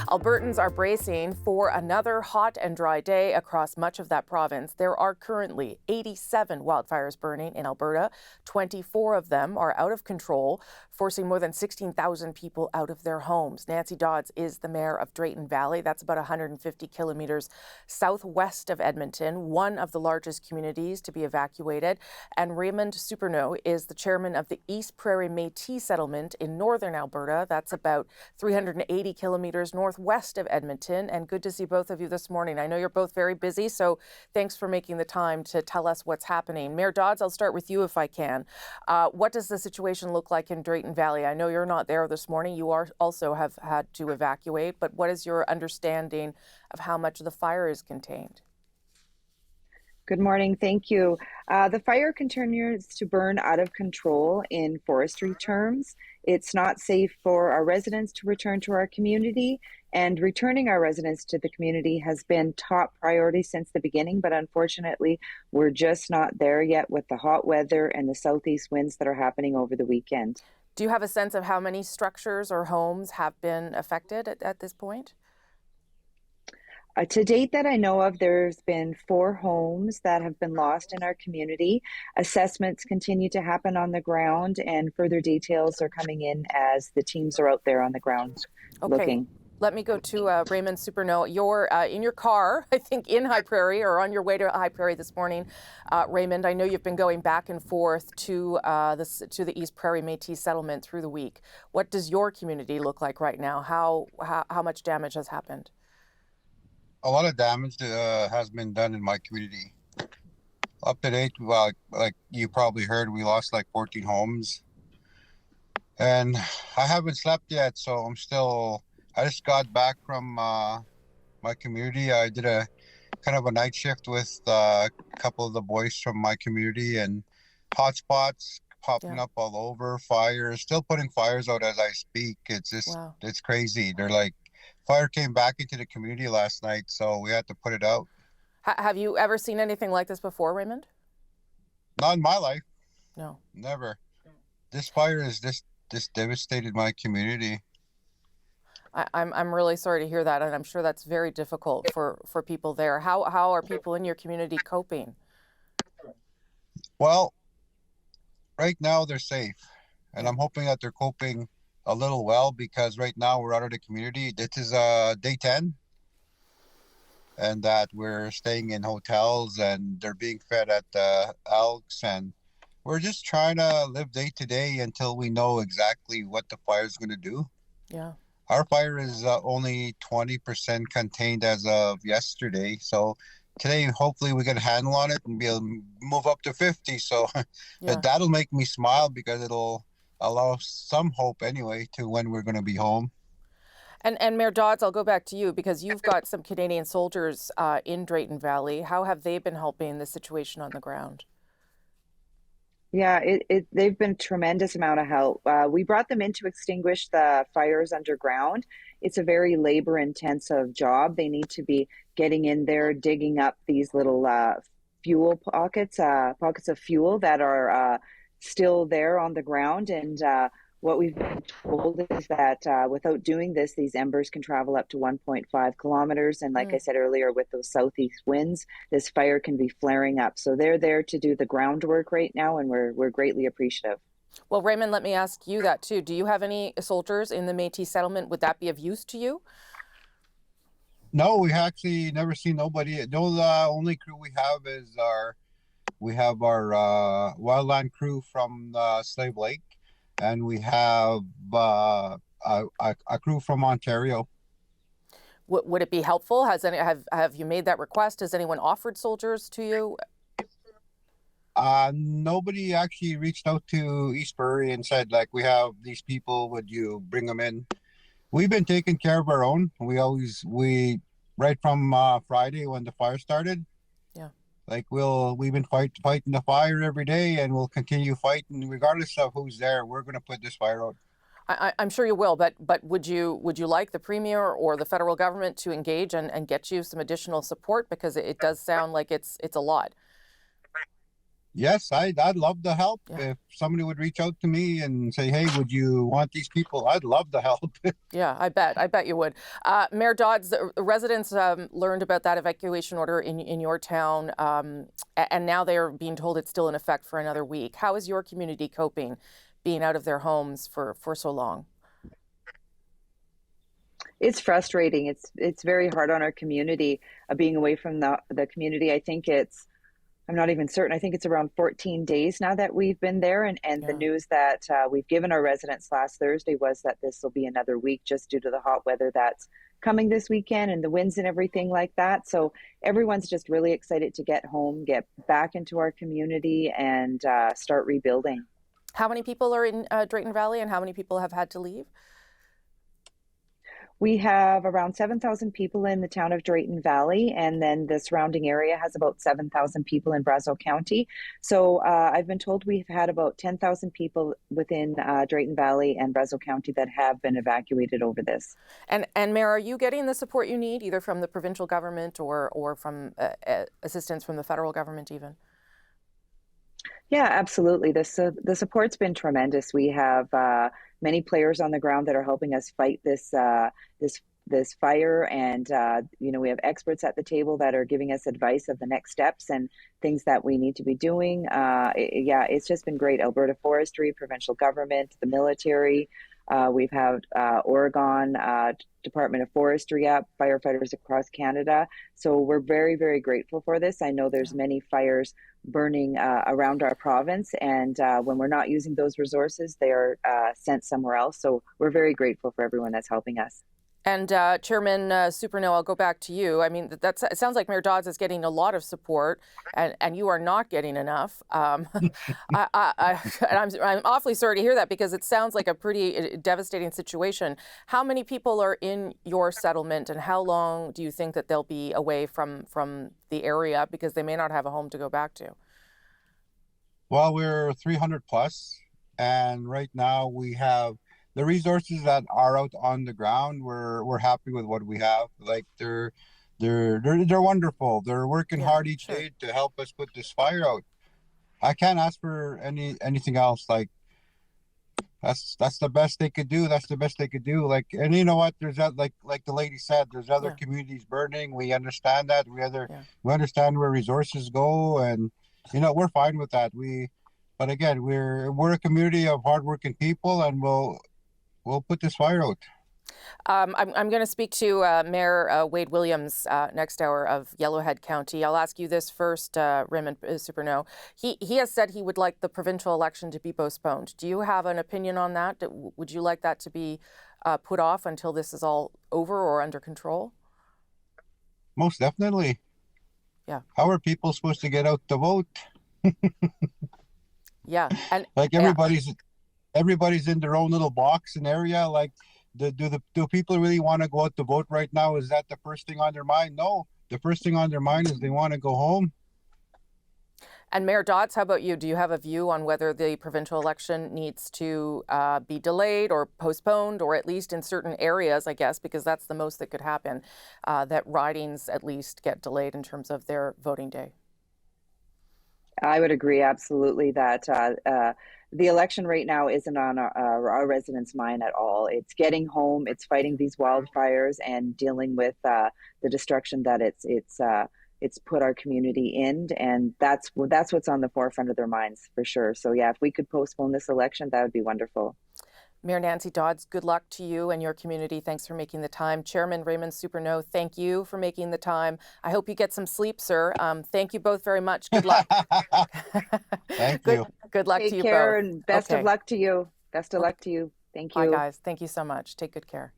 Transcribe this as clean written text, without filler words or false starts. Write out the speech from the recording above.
Albertans are bracing for another hot and dry day across much of that province. There are currently 87 wildfires burning in Alberta. 24 of them are out of control, forcing more than 16,000 people out of their homes. Nancy Dodds is the mayor of Drayton Valley. That's about 150 kilometers southwest of Edmonton, one of the largest communities to be evacuated. And Raymond Supernault is the chairman of the Prairie Métis Settlement in northern Alberta. That's about 380 kilometers northwest of Edmonton. And good to see both of you this morning. I know you're both very busy, so thanks for making the time to tell us what's happening. Mayor Dodds, I'll start with you if I can. What does the situation look like in Drayton Valley? I know you're not there this morning. You also have had to evacuate, but what is your understanding of how much of the fire is contained? Good morning. Thank you. The fire continues to burn out of control in forestry terms. It's not safe for our residents to return to our community, and returning our residents to the community has been top priority since the beginning, but unfortunately, we're just not there yet with the hot weather and the southeast winds that are happening over the weekend. Do you have a sense of how many structures or homes have been affected at this point? To date that I know of, there's been 4 homes that have been lost in our community. Assessments continue to happen on the ground, and further details are coming in as the teams are out there on the ground looking. Let me go to Raymond Supernault. You're in your car, I think, in High Prairie or on your way to High Prairie this morning. Raymond, I know you've been going back and forth to the East Prairie Métis Settlement through the week. What does your community look like right now? How much damage has happened? A lot of damage has been done in my community. Up to date, like you probably heard, we lost like 14 homes. And I haven't slept yet, so I just got back from my community. I did a kind of a night shift with a couple of the boys from my community, and hot spots popping up all over, fires, still putting fires out as I speak. It's just, It's crazy. They're like, fire came back into the community last night, so we had to put it out. Have you ever seen anything like this before, Raymond? Not in my life. No. Never. This fire has just devastated my community. I'm really sorry to hear that, and I'm sure that's very difficult for people there. How are people in your community coping? Well, right now they're safe, and I'm hoping that they're coping a little well, because right now we're out of the community. This is day 10, and that we're staying in hotels and they're being fed at the Elks, and we're just trying to live day to day until we know exactly what the fire is going to do. Yeah. Our fire is only 20% contained as of yesterday, so today hopefully we get a handle on it and be able to move up to 50. So that'll make me smile, because it'll allow some hope anyway to when we're going to be home. And Mayor Dodds, I'll go back to you, because you've got some Canadian soldiers in Drayton Valley. How have they been helping the situation on the ground? Yeah, they've been a tremendous amount of help. We brought them in to extinguish the fires underground. It's a very labor-intensive job. They need to be getting in there, digging up these little fuel pockets of fuel that are still there on the ground, and what we've been told is that without doing this, these embers can travel up to 1.5 kilometers, and like I said earlier, with those southeast winds, this fire can be flaring up. So they're there to do the groundwork right now, and we're greatly appreciative. Well, Raymond, let me ask you that too. Do you have any soldiers in the Métis settlement? Would that be of use to you? No, we actually never seen nobody. The only crew we have is our wildland crew from Slave Lake, and we have a crew from Ontario. Would it be helpful? Have you made that request? Has anyone offered soldiers to you? Nobody actually reached out to East Prairie and said, like, we have these people, would you bring them in? We've been taking care of our own. We right from Friday when the fire started. Yeah. Like we've been fighting the fire every day, and we'll continue fighting regardless of who's there. We're going to put this fire out. I'm sure you will, but would you like the Premier or the federal government to engage and get you some additional support, because it does sound like it's a lot? Yes, I'd love the help. Yeah. If somebody would reach out to me and say, "Hey, would you want these people?" I'd love the help. Yeah, I bet you would. Mayor Dodds, the residents learned about that evacuation order in your town, and now they are being told it's still in effect for another week. How is your community coping, being out of their homes for so long? It's frustrating. It's very hard on our community, being away from the community. I'm not even certain. I think it's around 14 days now that we've been there. And the Yeah. news that we've given our residents last Thursday was that this will be another week just due to the hot weather that's coming this weekend and the winds and everything like that. So everyone's just really excited to get home, get back into our community, and start rebuilding. How many people are in Drayton Valley, and how many people have had to leave? We have around 7,000 people in the town of Drayton Valley, and then the surrounding area has about 7,000 people in Brazeau County. So I've been told we've had about 10,000 people within Drayton Valley and Brazeau County that have been evacuated over this. And Mayor, are you getting the support you need, either from the provincial government or from assistance from the federal government even? Yeah, absolutely. The support's been tremendous. We have many players on the ground that are helping us fight this fire, and we have experts at the table that are giving us advice of the next steps and things that we need to be doing. It's just been great. Alberta Forestry, provincial government, the military. We've had Oregon Department of Forestry up, firefighters across Canada. So we're very, very grateful for this. I know there's many fires burning around our province, and when we're not using those resources, they are sent somewhere else. So we're very grateful for everyone that's helping us. And Chairman Supernault, I'll go back to you. I mean, it sounds like Mayor Dodds is getting a lot of support, and you are not getting enough. And I'm awfully sorry to hear that, because it sounds like a pretty devastating situation. How many people are in your settlement, and how long do you think that they'll be away from the area, because they may not have a home to go back to? Well, we're 300 plus, and right now we have the resources that are out on the ground. We're happy with what we have. Like they're wonderful. They're working hard each day to help us put this fire out. I can't ask for anything else. Like that's the best they could do. That's the best they could do. Like, and you know what? There's that, like the lady said, there's other communities burning. We understand that. We understand where resources go, and we're fine with that. But again, we're a community of hardworking people, and we'll put this fire out. I'm going to speak to Mayor Wade Williams next hour of Yellowhead County. I'll ask you this first, Raymond Supernault. He has said he would like the provincial election to be postponed. Do you have an opinion on that? Would you like that to be put off until this is all over or under control? Most definitely. Yeah. How are people supposed to get out to vote? Yeah, and like everybody's in their own little box and area. Like, do people really want to go out to vote right now? Is that the first thing on their mind? No, the first thing on their mind is they want to go home. And Mayor Dodds, how about you? Do you have a view on whether the provincial election needs to be delayed or postponed, or at least in certain areas, I guess, because that's the most that could happen, that ridings at least get delayed in terms of their voting day? I would agree absolutely that the election right now isn't on our residents' mind at all. It's getting home, it's fighting these wildfires, and dealing with the destruction that it's put our community in, and that's what's on the forefront of their minds for sure. So yeah, if we could postpone this election, that would be wonderful. Mayor Nancy Dodds, good luck to you and your community. Thanks for making the time. Chairman Raymond Supernault, thank you for making the time. I hope you get some sleep, sir. Thank you both very much. Good luck. Thank you. Good luck to you both. Take care, and best of luck to you. Best of luck to you. Thank you. Bye, guys. Thank you so much. Take good care.